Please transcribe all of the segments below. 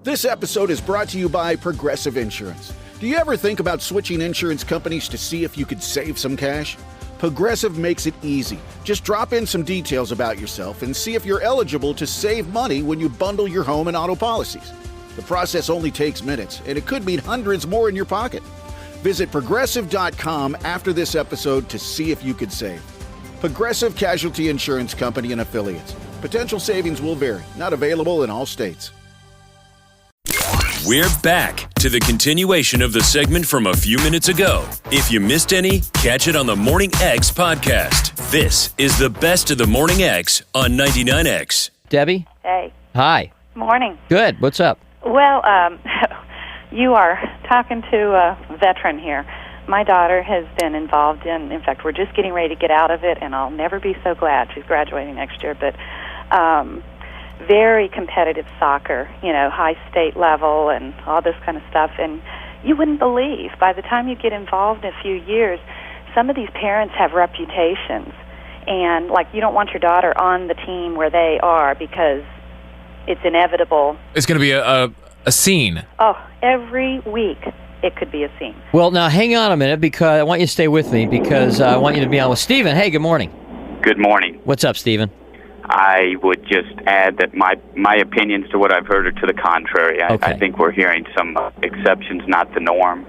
This episode is brought to you by Progressive Insurance. Do you ever think about switching insurance companies to see if you could save some cash? Progressive makes it easy. Just drop in some details about yourself and see if you're eligible to save money when you bundle your home and auto policies. The process only takes minutes, and it could mean hundreds more in your pocket. Visit Progressive.com after this episode to see if you could save. Progressive Casualty Insurance Company and Affiliates. Potential savings will vary. Not available in all states. We're back to the continuation of the segment from a few minutes ago. If you missed any, catch it on the Morning X podcast. This is the best of the Morning X on 99X. Debbie? Hey. Hi. Morning. Good. What's up? Well, you are talking to a veteran here. My daughter has been involved in fact, we're just getting ready to get out of it, and I'll never be so glad. She's graduating next year, but very competitive soccer, high state level and all this kind of stuff. And you wouldn't believe, by the time you get involved in a few years, some of these parents have reputations. And, you don't want your daughter on the team where they are because it's inevitable. It's going to be a scene. Oh, every week it could be a scene. Well, now hang on a minute, because I want you to stay with me, because I want you to be on with Stephen. Hey, good morning. Good morning. What's up, Stephen? I would just add that my opinions to what I've heard are to the contrary. I think we're hearing some exceptions, not the norm.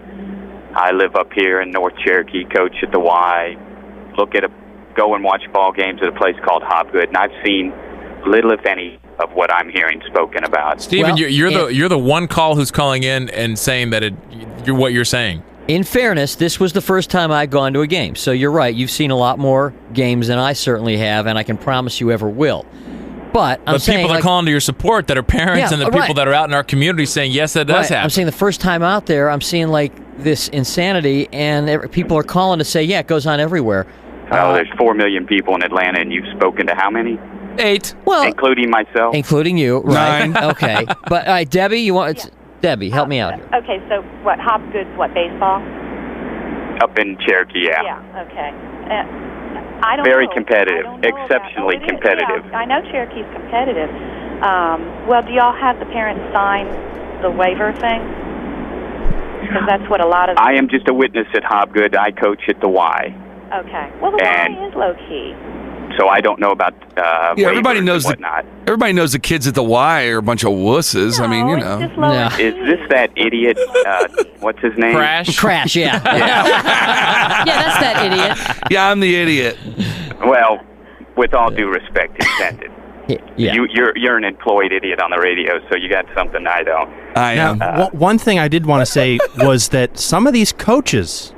I live up here in North Cherokee, coach at the Y, go and watch ball games at a place called Hobgood, and I've seen little, if any, of what I'm hearing spoken about. Stephen, you're the one call who's calling in and saying that you're what you're saying. In fairness, this was the first time I'd gone to a game, so you're right. You've seen a lot more games than I certainly have, and I can promise you ever will. But people are calling to your support that are parents and the people that are out in our community saying, yes, that does happen. I'm saying the first time out there, I'm seeing this insanity, and people are calling to say, yeah, it goes on everywhere. Well, there's 4 million people in Atlanta, and you've spoken to how many? 8. Well, including myself. Including you, right? 9. Okay. But all right, Debbie, Debbie, help me out here. Okay, so what, Hobgood's baseball? Up in Cherokee, yeah. Yeah, okay. I don't Very know. competitive, I don't know exceptionally competitive. Yeah, I know Cherokee's competitive. Well, do y'all have the parents sign the waiver thing? Because that's what a lot of... I am just a witness at Hobgood. I coach at the Y. Okay. Well, the Y is low-key. So I don't know about everybody knows and whatnot. Everybody knows the kids at the Y are a bunch of wusses. No, I mean, it's just Is this that idiot? What's his name? Crash, yeah. Yeah, that's that idiot. Yeah, I'm the idiot. Well, with all due respect intended. Yeah. You're an employed idiot on the radio, so you got something I don't. I am. One thing I did want to say was that some of these coaches,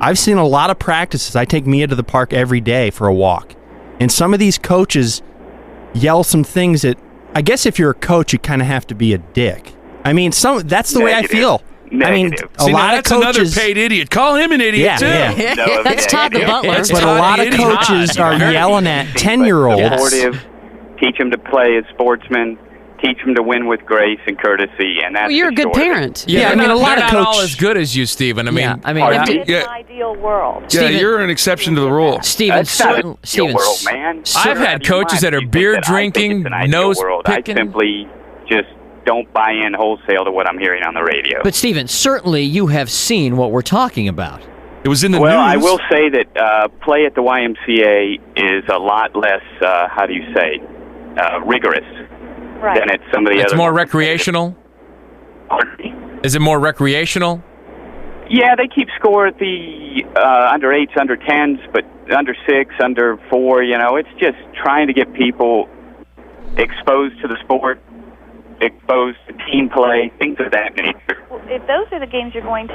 I've seen a lot of practices. I take Mia to the park every day for a walk. And some of these coaches yell some things that, I guess if you're a coach, you kind of have to be a dick. I mean, that's the way I feel. Negative. I mean, that's another paid idiot. Call him an idiot, too. Yeah. No, That's Todd the butler. But a lot of coaches are yelling at 10-year-olds. Supportive, teach them to play as sportsmen, teach them to win with grace and courtesy, and that's you're a good parent. Yeah, I mean, a lot of not coaches all as good as you, Stephen. It's an ideal world. Yeah, you're an exception to the rule. Steven, That's not an ideal world, man. I've had coaches that are beer drinking, nose picking. I simply just don't buy in wholesale to what I'm hearing on the radio. But Stephen, certainly you have seen what we're talking about. It was in the news. Well, I will say that play at the YMCA is a lot less, rigorous than at some of the other. It's more recreational? Pardon me? Is it more recreational? Yeah, they keep score at the under 8s, under 10s, but under 6, under 4, it's just trying to get people exposed to the sport, exposed to team play, things of that nature. Well, if those are the games you're going to,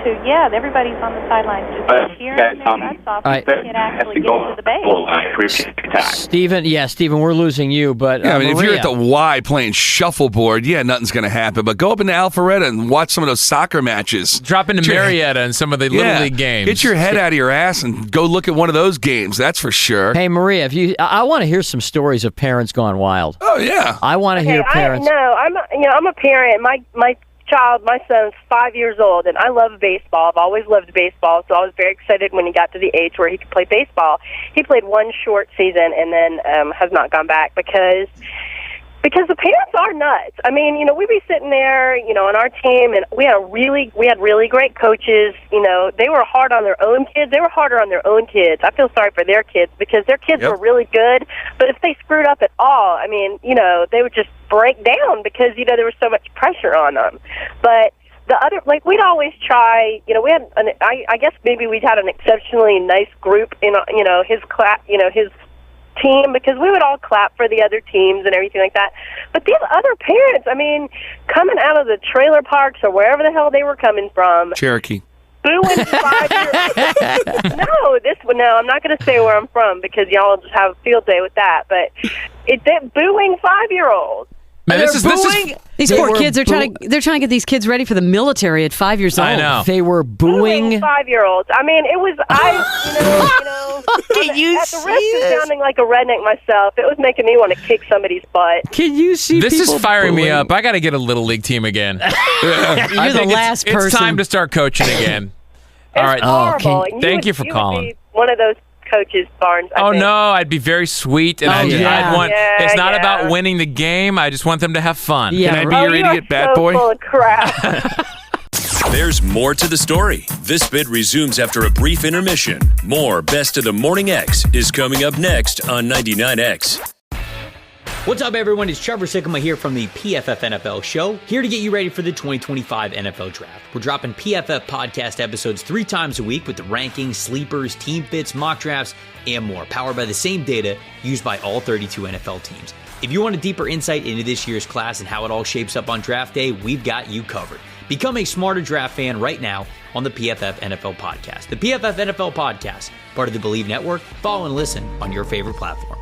everybody's on the sidelines just cheering their nuts off. You can actually get to the base. I appreciate your time. Stephen, we're losing you, but I mean, Maria, if you're at the Y playing shuffleboard, nothing's going to happen. But go up into Alpharetta and watch some of those soccer matches. Drop into Marietta and some of the Little League games. Get your head out of your ass and go look at one of those games. That's for sure. Hey, Maria, I want to hear some stories of parents gone wild. Oh, yeah. I want to hear parents. I'm a parent. My son's 5 years old, and I love baseball. I've always loved baseball, so I was very excited when he got to the age where he could play baseball. He played one short season and then has not gone back because Because the parents are nuts. I mean, we'd be sitting there, on our team, and we had really great coaches. They were hard on their own kids. They were harder on their own kids. I feel sorry for their kids because their kids were really good. But if they screwed up at all, I mean, they would just break down because, there was so much pressure on them. But the other, we'd always try, we had, I guess maybe we'd had an exceptionally nice group in, his class, his team, because we would all clap for the other teams and everything like that. But these other parents, I mean, coming out of the trailer parks or wherever the hell they were coming from, Cherokee, booing 5-year-olds. No, I'm not going to say where I'm from because y'all just have a field day with that. But booing 5-year-olds. Man, this is these poor kids are trying to get these kids ready for the military at 5 years old. I know. They were booing 5-year-olds. I mean, it was Can you at the risk of sounding like a redneck myself, it was making me want to kick somebody's butt. Can you see? This is firing booing? me up. I got to get a little league team again. You're the last person. It's time to start coaching again. All right. Horrible. Thank you for calling. Would be one of those coaches, Barnes. I think. No, I'd be very sweet, and I'd want. It's not about winning the game. I just want them to have fun. Yeah, Can I be your idiot bad boy? Full of crap. There's more to the story. This bit resumes after a brief intermission. More Best of the Morning X is coming up next on 99X. What's up, everyone? It's Trevor Sikkema here from the PFF NFL show, here to get you ready for the 2025 NFL Draft. We're dropping PFF podcast episodes 3 times a week with the rankings, sleepers, team fits, mock drafts, and more, powered by the same data used by all 32 NFL teams. If you want a deeper insight into this year's class and how it all shapes up on draft day, we've got you covered. Become a smarter draft fan right now on the PFF NFL podcast. The PFF NFL podcast, part of the Believe Network. Follow and listen on your favorite platform.